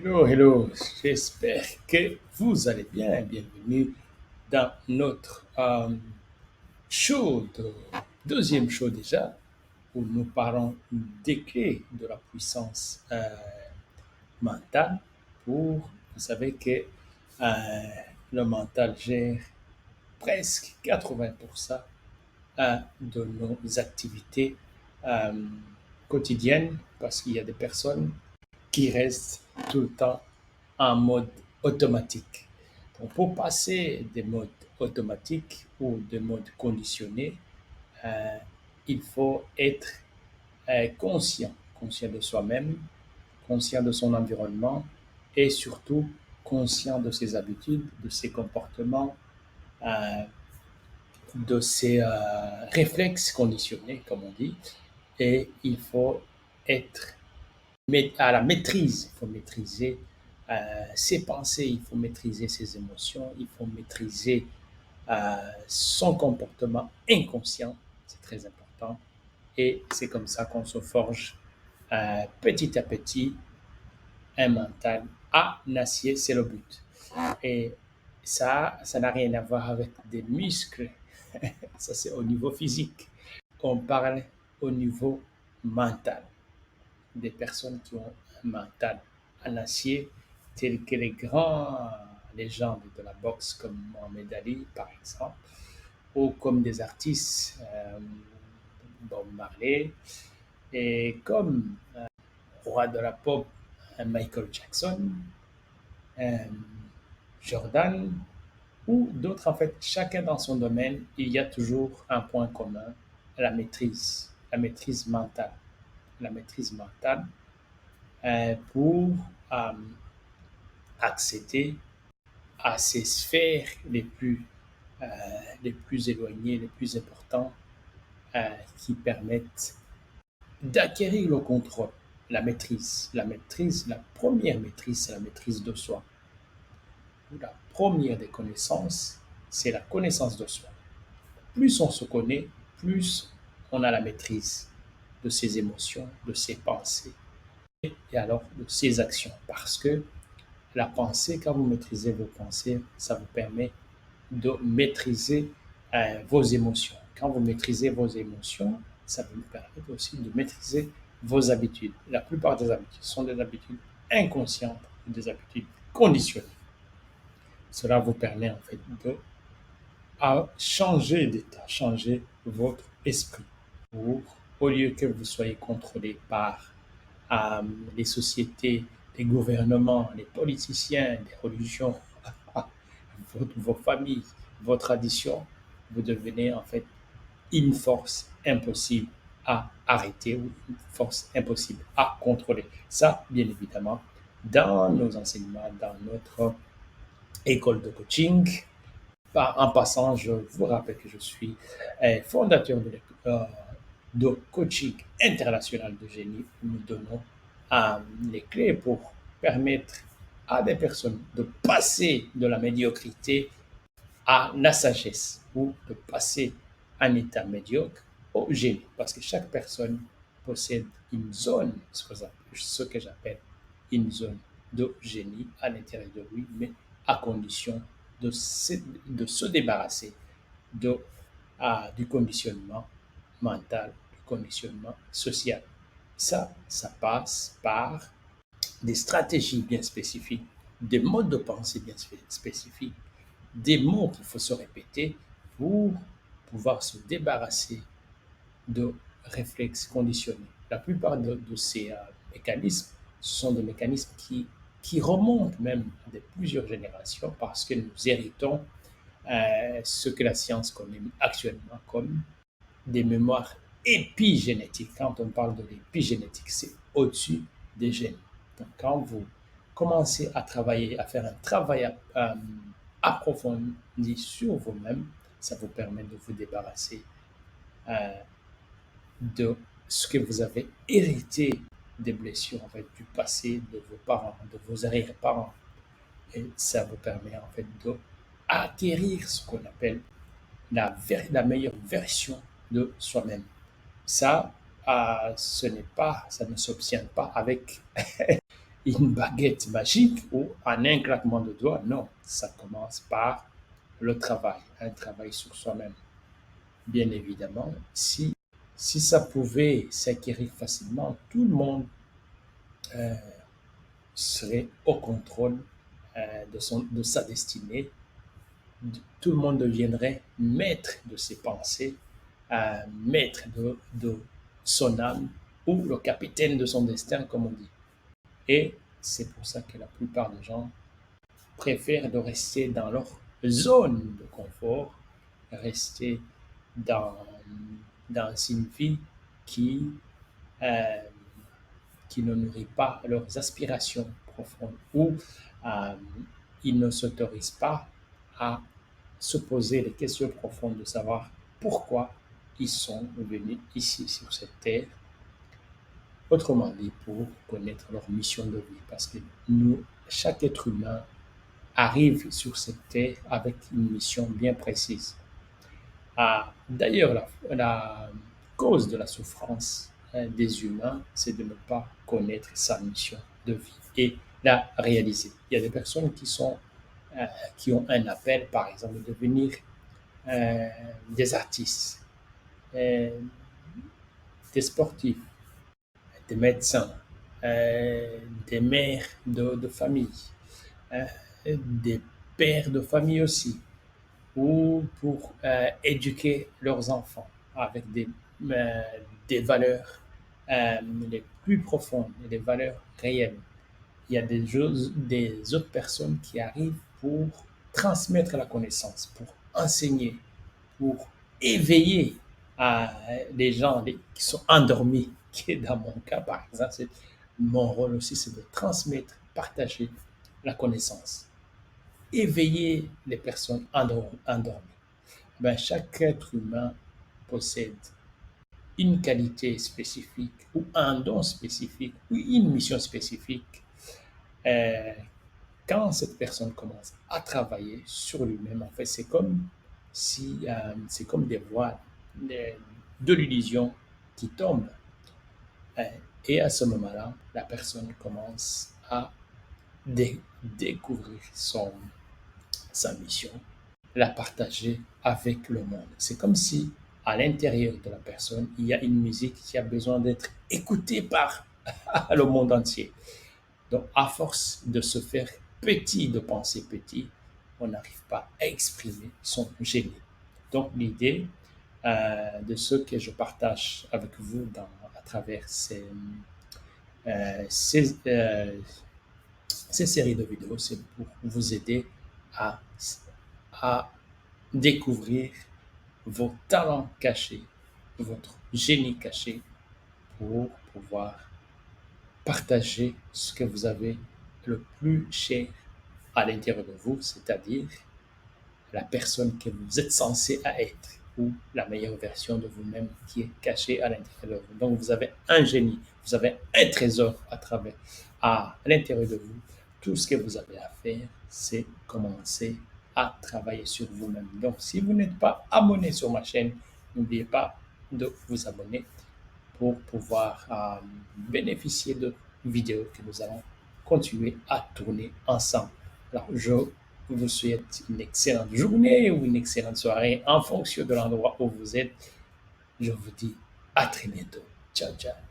Hello, hello, j'espère que vous allez bien. Bienvenue dans notre show, deuxième show déjà, où nous parlons des clés de la puissance mentale pour, vous savez que euh, le mental gère presque 80% de nos activités euh, quotidiennes parce qu'il y a des personnes qui restent tout le temps en mode automatique. Donc, pour passer des modes automatiques ou des modes conditionnés, euh, il faut être conscient de soi-même, conscient de son environnement et surtout conscient de ses habitudes, de ses comportements, euh, de ses réflexes conditionnés, comme on dit. Et il faut être à la maîtrise. Il faut maîtriser ses pensées, il faut maîtriser ses émotions, il faut maîtriser son comportement inconscient. C'est très important. Et c'est comme ça qu'on se forge petit à petit un mental à acier, c'est le but. Et ça n'a rien à voir avec des muscles. Ça, c'est au niveau physique. On parle au niveau mental. Des personnes qui ont un mental en acier, tels que les grands légendes de la boxe comme Mohamed Ali, par exemple, ou comme des artistes, Bob Marley, et comme roi de la pop, Michael Jackson, euh, Jordan, ou d'autres, en fait, chacun dans son domaine, il y a toujours un point commun, la maîtrise mentale. La maîtrise mentale pour euh, accéder à ces sphères euh, les plus éloignées, les plus importantes, qui permettent d'acquérir le contrôle, la maîtrise. La maîtrise, la première maîtrise, c'est la maîtrise de soi. La première des connaissances, c'est la connaissance de soi. Plus on se connaît, plus on a la maîtrise de ses émotions, de ses pensées et alors de ses actions. Parce que la pensée, quand vous maîtrisez vos pensées, ça vous permet de maîtriser vos émotions. Quand vous maîtrisez vos émotions, ça vous permet aussi de maîtriser vos habitudes. La plupart des habitudes sont des habitudes inconscientes, des habitudes conditionnées. Cela vous permet en fait de changer d'état, changer votre esprit. Pour, au lieu que vous soyez contrôlé par euh, les sociétés, les gouvernements, les politiciens, les religions, vos familles, vos traditions, vous devenez en fait une force impossible à arrêter ou une force impossible à contrôler. Ça, bien évidemment, dans nos enseignements, dans notre école de coaching. En passant, je vous rappelle que je suis fondateur de coaching international de génie. Nous donnons les clés pour permettre à des personnes de passer de la médiocrité à la sagesse ou de passer un état médiocre au génie. Parce que chaque personne possède une zone, ce que j'appelle une zone de génie à l'intérieur de lui, mais à condition de se débarrasser de, du conditionnement mental, du conditionnement social. Ça passe par des stratégies bien spécifiques, des modes de pensée bien spécifiques, des mots qu'il faut se répéter pour pouvoir se débarrasser de réflexes conditionnés. La plupart de ces mécanismes sont des mécanismes qui remontent même à plusieurs générations parce que nous héritons ce que la science connaît actuellement comme des mémoires épigénétiques. Quand on parle de l'épigénétique, c'est au-dessus des gènes. Donc, quand vous commencez à travailler, à faire un travail approfondi sur vous-même, ça vous permet de vous débarrasser euh, de ce que vous avez hérité des blessures en fait, du passé, de vos parents, de vos arrière-parents. Et ça vous permet en fait de acquérir ce qu'on appelle la meilleure version de soi-même. Ça, ce n'est pas, ça ne s'obtient pas avec une baguette magique ou en un claquement de doigts. Non, ça commence par le travail, un travail sur soi-même. Bien évidemment, si ça pouvait s'acquérir facilement, tout le monde euh, serait au contrôle de sa destinée. Tout le monde deviendrait maître de ses pensées, maître de son âme ou le capitaine de son destin, comme on dit. Et c'est pour ça que la plupart des gens préfèrent de rester dans leur zone de confort, rester dans, dans une vie qui, euh, qui ne nourrit pas leurs aspirations profondes, où euh, ils ne s'autorisent pas à se poser les questions profondes de savoir pourquoi ils sont venus ici sur cette terre, autrement dit pour connaître leur mission de vie. Parce que nous, chaque être humain arrive sur cette terre avec une mission bien précise. D'ailleurs, la cause de la souffrance des humains, c'est de ne pas connaître sa mission de vie et la réaliser. Il y a des personnes qui ont un appel, par exemple, de devenir euh, des artistes, euh, des sportifs, des médecins, des mères de famille, euh, des pères de famille aussi, ou pour éduquer leurs enfants avec euh, des valeurs les plus profondes et des valeurs réelles. Il y a des autres personnes qui arrivent pour transmettre la connaissance, pour enseigner, pour éveiller les gens qui sont endormis, qui est dans mon cas par exemple. Mon rôle aussi, c'est de transmettre, partager la connaissance, éveiller les personnes endormies. Ben, chaque être humain possède une qualité spécifique ou un don spécifique ou une mission spécifique. Euh, Quand cette personne commence à travailler sur lui-même, en fait, c'est comme si c'est comme des voiles de, de l'illusion qui tombent. Euh, et à ce moment-là, la personne commence à découvrir sa mission, la partager avec le monde. C'est comme si à l'intérieur de la personne, il y a une musique qui a besoin d'être écoutée par le monde entier. Donc, à force de se faire petit, de penser petit, on n'arrive pas à exprimer son génie. Donc, l'idée de ce que je partage avec vous à travers euh, ces, euh, ces séries de vidéos, c'est pour vous aider à, à découvrir vos talents cachés, votre génie caché pour pouvoir partager ce que vous avez le plus cher à l'intérieur de vous, c'est-à-dire la personne que vous êtes censé être ou la meilleure version de vous-même qui est cachée à l'intérieur de vous. Donc vous avez un génie, vous avez un trésor à l'intérieur de vous. Tout ce que vous avez à faire, c'est commencer à travailler sur vous-même. Donc si vous n'êtes pas abonné sur ma chaîne, n'oubliez pas de vous abonner pour pouvoir bénéficier de vidéos que nous allons continuer à tourner ensemble. Alors, je vous souhaite une excellente journée ou une excellente soirée en fonction de l'endroit où vous êtes. Je vous dis à très bientôt. Ciao, ciao.